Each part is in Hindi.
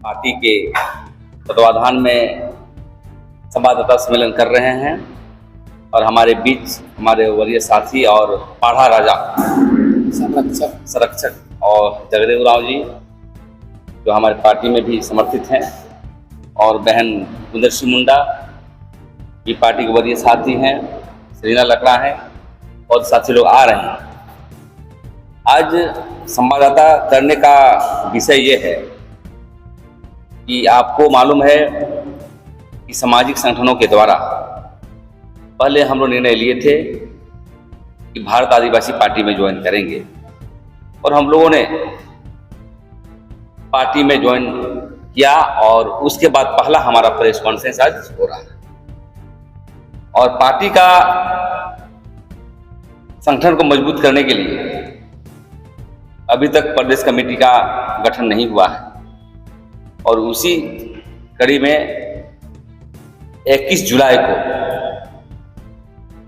पार्टी के तत्वाधान में संवाददाता सम्मेलन कर रहे हैं और हमारे बीच हमारे वरीय साथी और पाढ़ा राजा संरक्षक और जगदेव राव जी जो हमारे पार्टी में भी समर्थित हैं और बहन कुंदर सिंह मुंडा भी पार्टी के वरीय साथी हैं, सरीना लकड़ा हैं और साथी लोग आ रहे हैं। आज संवाददाता करने का विषय ये है कि आपको मालूम है कि सामाजिक संगठनों के द्वारा पहले हम लोग निर्णय लिए थे कि भारत आदिवासी पार्टी में ज्वाइन करेंगे और हम लोगों ने पार्टी में ज्वाइन किया और उसके बाद पहला हमारा प्रेस कॉन्फ्रेंस आज हो रहा है और पार्टी का संगठन को मजबूत करने के लिए अभी तक प्रदेश कमेटी का गठन नहीं हुआ है और उसी कड़ी में 21 जुलाई को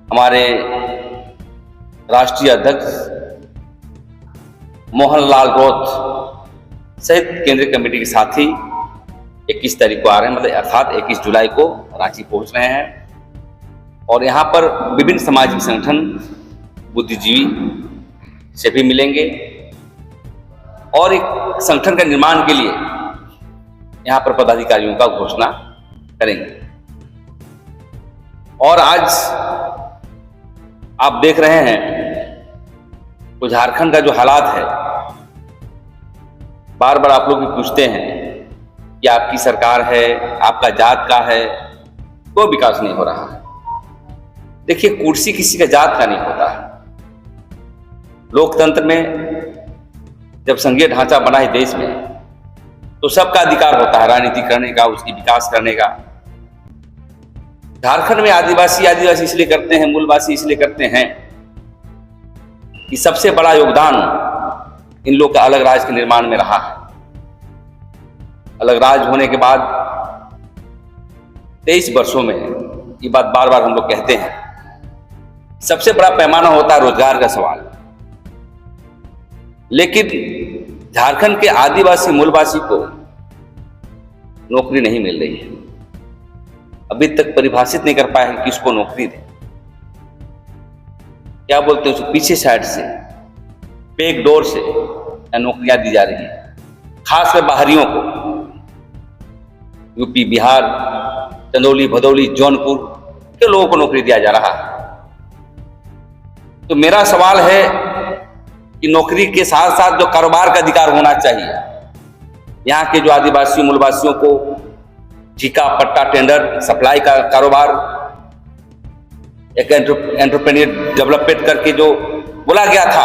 हमारे राष्ट्रीय अध्यक्ष मोहनलाल गौत सहित केंद्रीय कमेटी के साथी 21 तारीख को आ रहे हैं, मतलब अर्थात 21 जुलाई को रांची पहुंच रहे हैं और यहाँ पर विभिन्न सामाजिक संगठन बुद्धिजीवी से भी मिलेंगे और एक संगठन का निर्माण के लिए यहाँ पर पदाधिकारियों का घोषणा करेंगे। और आज आप देख रहे हैं तो झारखंड का जो हालात है, बार बार आप लोग भी पूछते हैं कि आपकी सरकार है, आपका जात का है, कोई विकास नहीं हो रहा है। देखिए, कुर्सी किसी का जात का नहीं होता है। लोकतंत्र में जब संघीय ढांचा बना है देश में तो सबका अधिकार होता है राजनीति करने का, उसकी विकास करने का। झारखंड में आदिवासी इसलिए करते हैं, मूलवासी इसलिए करते हैं कि सबसे बड़ा योगदान इन लोग का अलग राज्य के निर्माण में रहा है। अलग राज्य होने के बाद 23 वर्षों में, ये बात बार बार हम लोग कहते हैं, सबसे बड़ा पैमाना होता है रोजगार का सवाल। लेकिन झारखंड के आदिवासी मूलवासी को नौकरी नहीं मिल रही है। अभी तक परिभाषित नहीं कर पाए हैं किसको नौकरी दें। क्या बोलते हैं उसको, पीछे साइड से, बैक डोर से नौकरियां दी जा रही हैं, खासकर बाहरियों को। यूपी, बिहार, चंदौली, भदौली, जौनपुर के लोगों को नौकरी दिया जा रहा है। तो मेरा सवाल है कि नौकरी के साथ साथ जो कारोबार का अधिकार होना चाहिए, यहाँ के जो आदिवासी मूलवासियों को ठेका, पट्टा, टेंडर, सप्लाई का कारोबार, एक एंटरप्रेन्योर डेवलपमेंट करके जो बोला गया था,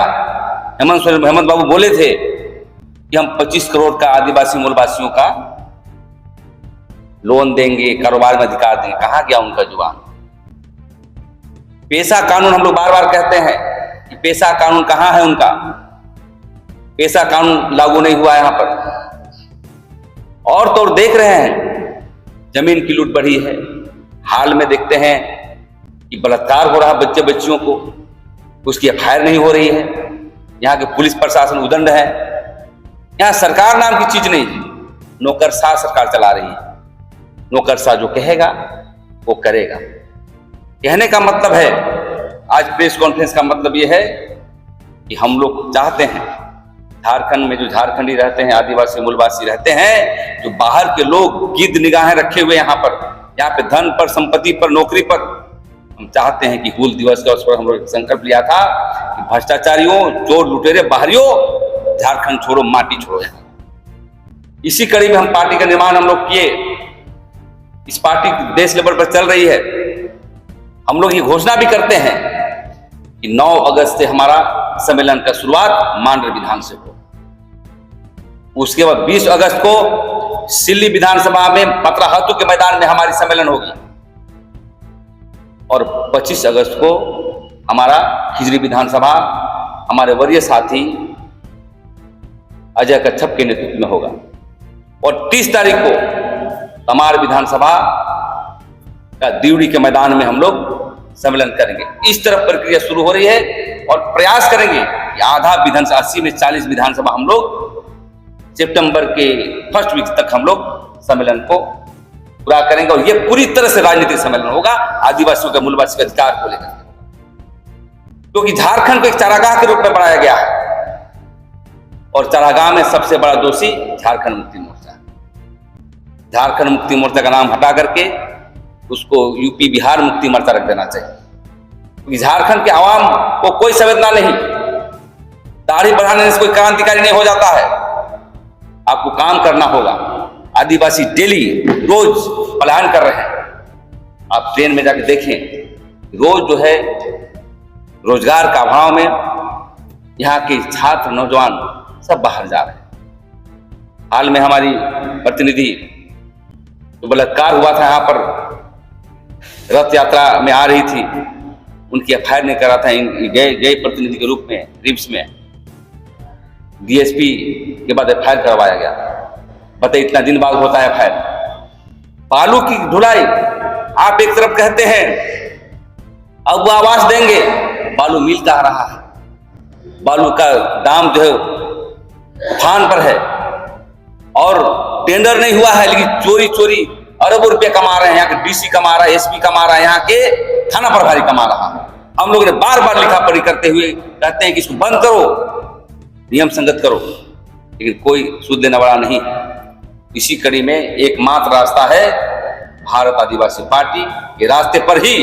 हेमंत बाबू बोले थे कि हम 25 करोड़ का आदिवासी मूलवासियों का लोन देंगे, कारोबार में अधिकार देंगे। कहाँ गया उनका जुबान? पेशा कानून हम लोग बार बार कहते हैं कि पेशा कानून कहाँ है उनका? पेशा कानून लागू नहीं हुआ यहाँ पर। और तो देख रहे हैं जमीन की लूट बढ़ी है। हाल में देखते हैं कि बलात्कार हो रहा है बच्चे बच्चियों को, उसकी एफआईआर नहीं हो रही है। यहाँ के पुलिस प्रशासन उदंड है। यहाँ सरकार नाम की चीज नहीं है, नौकरशाह सरकार चला रही है। नौकरशाह जो कहेगा वो करेगा। कहने का मतलब है, आज प्रेस कॉन्फ्रेंस का मतलब ये है कि हम लोग चाहते हैं झारखंड में जो झारखंडी रहते हैं, आदिवासी मूलवासी रहते हैं, जो बाहर के लोग गिद्ध निगाहें रखे हुए यहाँ पे धन पर, संपत्ति पर, नौकरी पर, हम चाहते हैं कि हूल दिवस के अवसर पर हम लोग संकल्प लिया था कि भ्रष्टाचारियों, चोर लुटेरे, बाहरियों, झारखंड छोड़ो, माटी छोड़ो। इसी कड़ी में हम पार्टी का निर्माण हम लोग किए। इस पार्टी देश लेवल पर चल रही है। हम लोग ये घोषणा भी करते हैं कि 9 अगस्त से हमारा सम्मेलन का शुरुआत मांडर विधान से हो। उसके बाद 20 अगस्त को सिल्ली विधानसभा में पतराहतु के मैदान में हमारी सम्मेलन होगी और 25 अगस्त को हमारा खिजरी विधानसभा हमारे वरीय साथी अजय कच्छप के नेतृत्व में होगा और 30 तारीख को हमारे विधानसभा का दिवड़ी के मैदान में हम लोग सम्मेलन करेंगे। इस तरफ प्रक्रिया शुरू हो रही है और प्रयास करेंगे कि आधा विधानसभा 80 में 40 विधानसभा हम लोग सितंबर के फर्स्ट वीक तक हम लोग सम्मेलन को पूरा करेंगे और ये पूरी तरह से राजनीतिक सम्मेलन होगा आदिवासियों के मूलवासी के अधिकार को लेकर, क्योंकि झारखंड को एक चारागाह के रूप में बनाया गया है और चारागाह में सबसे बड़ा दोषी झारखंड मुक्ति मोर्चा। झारखंड मुक्ति मोर्चा का नाम हटा करके उसको यूपी बिहार मुक्ति मोर्चा रख देना चाहिए, क्योंकि झारखंड के आवाम को कोई संवेदना नहीं। दाढ़ी बढ़ाने से कोई क्रांतिकारी नहीं हो जाता है, आपको काम करना होगा। आदिवासी डेली रोज पलायन कर रहे हैं, आप ट्रेन में जाके देखें, रोज जो है रोजगार का अभाव में यहाँ के छात्र नौजवान सब बाहर जा रहे हैं। हाल में हमारी प्रतिनिधि जो बलात्कार हुआ था यहाँ पर रथ यात्रा में आ रही थी, उनकी एफआईआर नहीं करा था, गए प्रतिनिधि के रूप में रिम्स में डीएसपी के बाद एफआईआर करवाया गया। बताइए इतना दिन बाद होता है एफआईआर। बालू की ढुलाई, आप एक तरफ कहते हैं अब वो आवाज देंगे, बालू मिल कहाँ रहा है, बालू का दाम जो है उफान पर है और टेंडर नहीं हुआ है, लेकिन चोरी चोरी अरबों रुपए कमा रहे हैं। यहाँ के डीसी कमा रहा है, एसपी कमा रहा है, यहाँ के थाना प्रभारी कमा रहा है। हम लोगों ने बार बार लिखा पढ़ी करते हुए कहते हैं कि इसको बंद करो, नियम संगत करो, लेकिन कोई सुध देने वाला नहीं है। इसी कड़ी में एकमात्र रास्ता है भारत आदिवासी पार्टी के रास्ते पर ही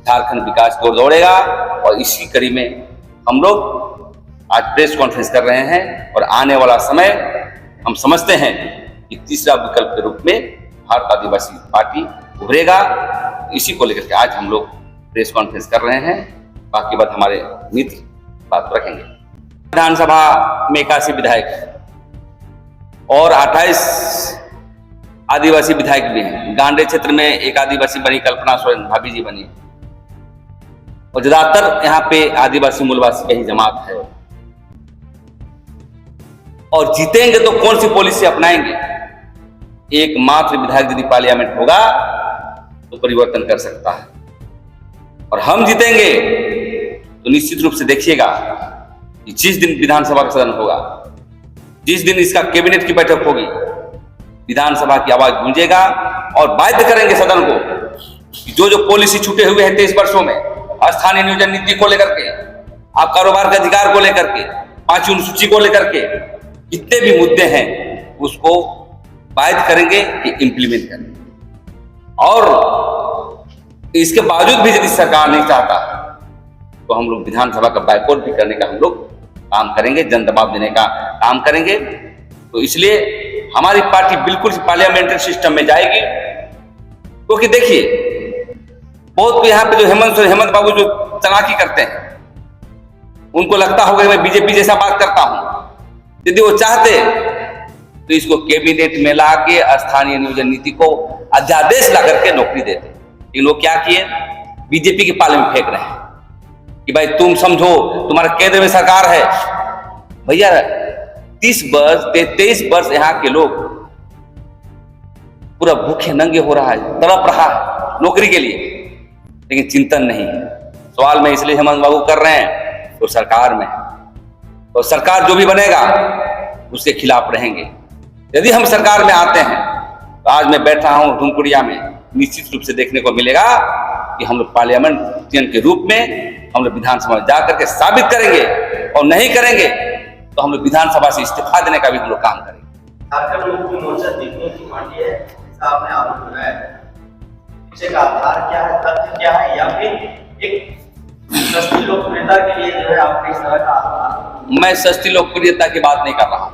झारखंड विकास की ओर दौड़ेगा और इसी कड़ी में हम लोग आज प्रेस कॉन्फ्रेंस कर रहे हैं और आने वाला समय हम समझते हैं कि तीसरा विकल्प के रूप में भारत आदिवासी पार्टी उभरेगा। इसी को लेकर के आज हम लोग प्रेस कॉन्फ्रेंस कर रहे हैं, बाकी बात हमारे मित्र बात रखेंगे। विधानसभा में 81 विधायक और 28 आदिवासी विधायक भी हैं। गांडे क्षेत्र में एक आदिवासी बनी, कल्पना सोरेन भाभी जी बनी, और ज्यादातर यहाँ पे आदिवासी मूलवासी की ही जमात है। और जीतेंगे तो कौन सी पॉलिसी अपनाएंगे? एकमात्र विधायक यदि पार्लियामेंट होगा तो परिवर्तन कर सकता है, और हम जीतेंगे तो निश्चित रूप से देखिएगा कि जिस दिन विधानसभा का सदन होगा, जिस दिन इसका कैबिनेट की बैठक होगी, विधानसभा की आवाज गूंजेगा और बाध्य करेंगे सदन को कि जो जो पॉलिसी छूटे हुए हैं 23 वर्षों में, स्थानीय नियोजन नीति को लेकर के, आप कारोबार के अधिकार को लेकर के, 5वीं अनुसूची को लेकर के, जितने भी मुद्दे हैं उसको बाध्य करेंगे कि इंप्लीमेंट करें। और इसके बावजूद भी यदि सरकार नहीं चाहता तो हम लोग विधानसभा का बायकॉट भी करने का हम लोग काम करेंगे, जन दबाव देने का काम करेंगे। तो इसलिए हमारी पार्टी बिल्कुल पार्लियामेंट्री सिस्टम में जाएगी, क्योंकि देखिए बहुत यहाँ पे जो हेमंत बाबू जो चालाकी करते हैं, उनको लगता होगा मैं बीजेपी जैसा बात करता हूं। यदि वो चाहते तो इसको कैबिनेट में ला के स्थानीय नियोजन नीति को अध्यादेश ला करके नौकरी देते, लेकिन वो क्या किए, बीजेपी के पाले में फेंक रहे हैं कि भाई तुम समझो तुम्हारा केंद्र में सरकार है। भैया 23 वर्ष यहाँ के लोग पूरा भूखे नंगे हो रहा है, तड़प रहा है नौकरी के लिए, लेकिन चिंतन नहीं है। सवाल मैं इसलिए हेमंत बाबू कर रहे हैं तो सरकार में है, और सरकार जो भी बनेगा उसके खिलाफ रहेंगे। यदि हम सरकार में आते हैं तो आज मैं बैठा हूं ढूंढकुड़िया में, निश्चित रूप से देखने को मिलेगा कि हम लोग पार्लियामेंटियन के रूप में हम लोग विधानसभा में जाकर के साबित करेंगे, और नहीं करेंगे तो हम लोग विधानसभा से इस्तीफा देने का भी हम लोग काम करेंगे। झारखंड मुक्ति मोर्चा जीतने की पार्टी है, आपने आरोप लगाया है, पीछे का आधार क्या है, तथ्य क्या है, या फिर एक सस्ती लोकप्रियता के लिए जो है आपने इस तरह का आधार? मैं सस्ती लोकप्रियता की बात नहीं कर रहा हूं।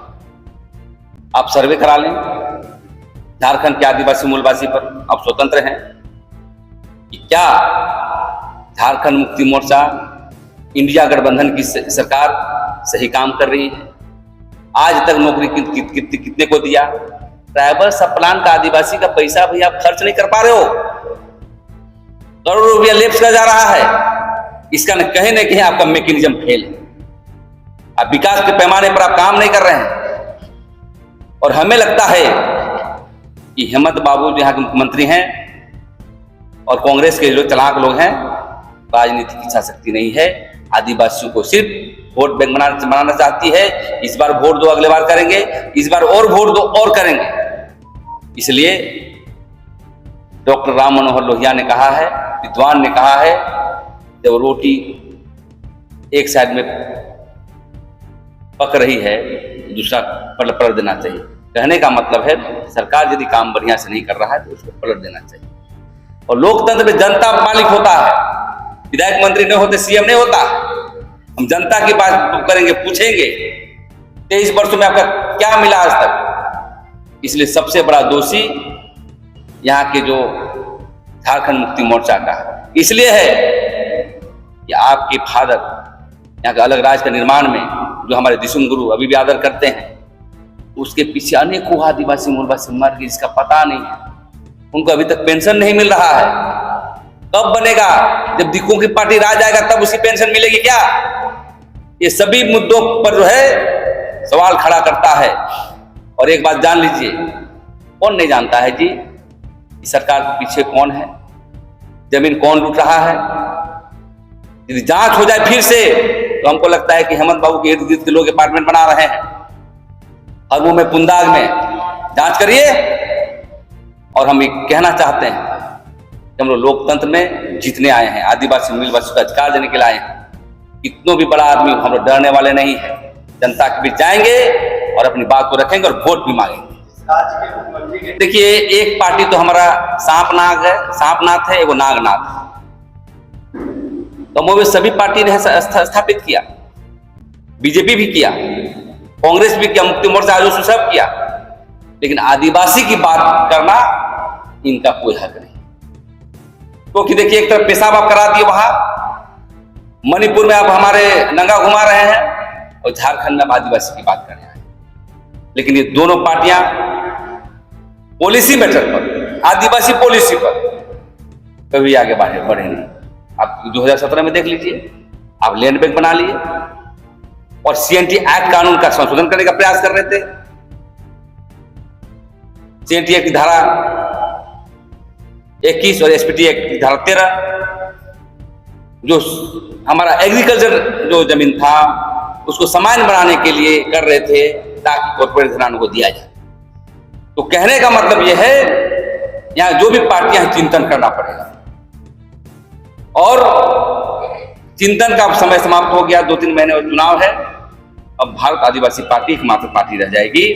आप सर्वे करा लें झारखंड के आदिवासी मूलवासी पर, आप स्वतंत्र हैं कि क्या झारखंड मुक्ति मोर्चा इंडिया गठबंधन की सरकार सही काम कर रही है? आज तक नौकरी कितने को दिया? ट्राइबल सब प्लान का आदिवासी का पैसा भी आप खर्च नहीं कर पा रहे हो, करोड़ों रुपया लेप्स का जा रहा है। इसका न कहीं न कहीं आपका मैकेनिज्म फेल है, आप विकास के पैमाने पर आप काम नहीं कर रहे हैं। और हमें लगता है कि हेमंत बाबू जो यहाँ के मुख्यमंत्री हैं और कांग्रेस के जो चालाक लोग हैं, राजनीतिक इच्छा शक्ति नहीं है, आदिवासियों को सिर्फ वोट बैंक बनाना चाहती है। इस बार वोट दो, अगले बार करेंगे, इस बार और वोट दो और करेंगे। इसलिए डॉक्टर राम मनोहर लोहिया ने कहा है, विद्वान ने कहा है, जब रोटी एक साइड में पक रही है दूसरा पलट देना चाहिए। कहने का मतलब है सरकार यदि काम बढ़िया से नहीं कर रहा है तो उसको पलट देना चाहिए। और लोकतंत्र में जनता मालिक होता है, विधायक मंत्री नहीं होते, सीएम नहीं होता। हम जनता की बात करेंगे, पूछेंगे 23 वर्षों में आपका क्या मिला आज तक। इसलिए सबसे बड़ा दोषी यहाँ के जो झारखंड मुक्ति मोर्चा का इसलिए है कि आपके फादर यहाँ के अलग राज्य के निर्माण में जो हमारे दिशुम गुरु अभी भी आदर करते हैं, उसके पीछे अनेकों आदिवासी मूलवासी मर गए जिसका पता नहीं है। उनको अभी तक पेंशन नहीं मिल रहा है। कब बनेगा? जब दिक्कों की पार्टी राज आएगा तब उसी पेंशन मिलेगी क्या? ये सभी मुद्दों पर जो है सवाल खड़ा करता है। और एक बात जान लीजिए, कौन नहीं जानता है जी सरकार के पीछे कौन है, जमीन कौन लूट रहा है। यदि जांच हो जाए फिर से तो हमको लगता है कि हेमंत बाबू के इर्द गिर्द के लोग अपार्टमेंट बना रहे हैं हरमू में, पुंदाग में। जांच करिए। और हम ये कहना चाहते हैं कि हम लोग लोकतंत्र में जीतने आए हैं, आदिवासी मूलवासी का अधिकार देने के लिए आए हैं। कितनों भी बड़ा आदमी हम लोग डरने वाले नहीं है। जनता के बीच जाएंगे और अपनी बात को रखेंगे और वोट भी मांगेंगे। देखिए, एक पार्टी तो हमारा सांपनाथ है, एगो नागनाथ है। तो वो सभी पार्टी ने स्थापित किया, बीजेपी भी किया, कांग्रेस भी किया, मुक्ति मोर्चा आजू सब किया, लेकिन आदिवासी की बात करना इनका कोई हक नहीं। क्योंकि देखिए, एक तरफ पेशाब आप करा दिए, वहां मणिपुर में आप हमारे नंगा घुमा रहे हैं और झारखंड में आप आदिवासी की बात कर रहे हैं। लेकिन ये दोनों पार्टियां पॉलिसी मैटर पर, आदिवासी पॉलिसी पर कभी आगे बढ़े नहीं। आप 2017 में देख लीजिए, आप लैंड बैंक बना लिए और सीएनटी एक्ट कानून का संशोधन करने का प्रयास कर रहे थे। सीएनटी एक्ट की धारा 21 और एसपीटी एक्ट की धारा 13 जो हमारा एग्रीकल्चर जो जमीन था उसको सामान्य बनाने के लिए कर रहे थे ताकि कॉर्पोरेट घरानों को दिया जाए। तो कहने का मतलब यह है, यहां जो भी पार्टियां हैं चिंतन करना पड़ेगा। और चिंतन का समय समाप्त हो गया, 2-3 महीने और चुनाव है। अब भारत आदिवासी पार्टी एकमात्र पार्टी रह जाएगी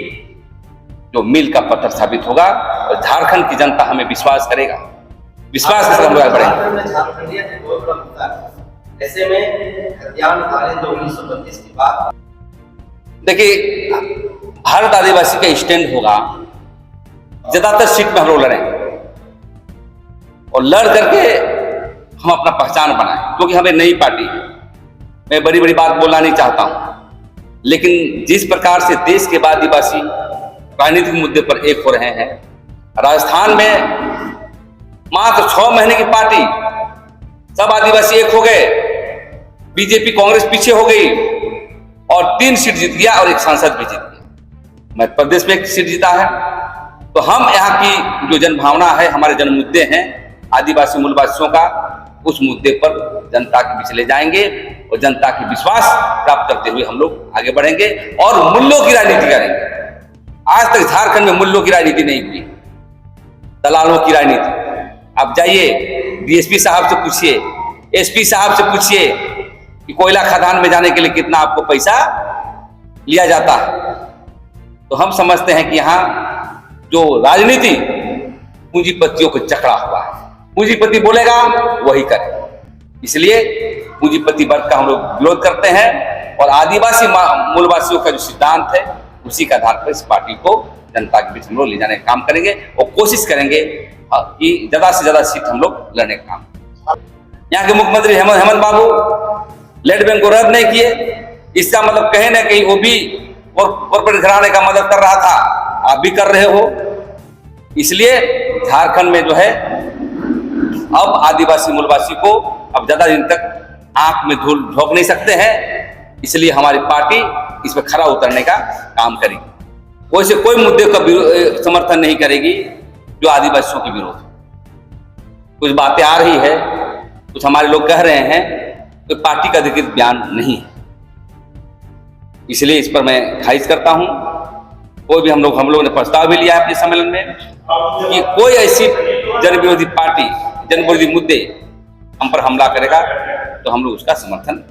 जो मील का पत्थर साबित होगा और झारखंड की जनता हमें विश्वास करेगा। विश्वास के साथ हम लोग बढ़ेंगे। ऐसे में खतियान काले 1932 की बात, देखिए, भारत आदिवासी का स्टैंड होगा, ज्यादातर सीट में हम लोग लड़ेंगे और लड़ करके हम अपना पहचान बनाएं, क्योंकि हमें नई पार्टी है। मैं बड़ी बड़ी बात बोलना नहीं चाहता हूं, लेकिन जिस प्रकार से देश के आदिवासी राजनीतिक मुद्दे पर एक हो रहे हैं, राजस्थान में मात्र 6 महीने की पार्टी सब आदिवासी एक हो गए, बीजेपी कांग्रेस पीछे हो गई और 3 सीट जीत गया और 1 सांसद भी जीत गया। मध्य प्रदेश में 1 सीट जीता है। तो हम यहाँ की जो जनभावना है, हमारे जन मुद्दे हैं आदिवासी मूलवासियों का, उस मुद्दे पर जनता के बीच ले जाएंगे और जनता की विश्वास प्राप्त करते हुए हम लोग आगे बढ़ेंगे और मूल्यों की राजनीति करेंगे। आज तक झारखंड में मूल्यों की राजनीति नहीं हुई, दलालों की राजनीति। आप जाइए डीएसपी साहब से पूछिए, एसपी साहब से पूछिए कि कोयला खदान में जाने के लिए कितना आपको पैसा लिया जाता है। तो हम समझते हैं कि यहाँ जो राजनीति पूंजीपतियों को जकड़ा हुआ है, पूंजीपति बोलेगा वही करे। इसलिए पूंजीपति वर्ग का हम लोग विरोध करते हैं और आदिवासी मूलवासियों का जो सिद्धांत है उसी के आधार पर इस पार्टी को जनता के बीच हम लोग ले जाने का काम करेंगे और कोशिश करेंगे कि ज्यादा से ज्यादा सीट हम लोग लड़ने का काम। यहाँ के मुख्यमंत्री हेमंत बाबू लैंड बैंक को रद्द नहीं किए, इसका मतलब कहीं ना कहीं वो भी कॉर्पोरेट घराने का मदद कर रहा था, आप भी कर रहे हो। इसलिए झारखंड में जो है अब आदिवासी मूलवासी को अब ज्यादा दिन तक आंख में धूल झोंक नहीं सकते हैं। इसलिए हमारी पार्टी इस पर खरा उतरने का काम करेगी। वैसे कोई मुद्दे का समर्थन नहीं करेगी जो आदिवासियों के विरोध। कुछ बातें आ रही है, कुछ हमारे लोग कह रहे हैं, तो पार्टी का अधिकृत बयान नहीं है। इसलिए इस पर मैं खारिज करता हूं। कोई भी हम लोगों ने प्रस्ताव भी लिया है अपने सम्मेलन में कि कोई ऐसी जन विरोधी पार्टी, जन विरोधी मुद्दे हम पर हमला करेगा तो हम लोग उसका समर्थन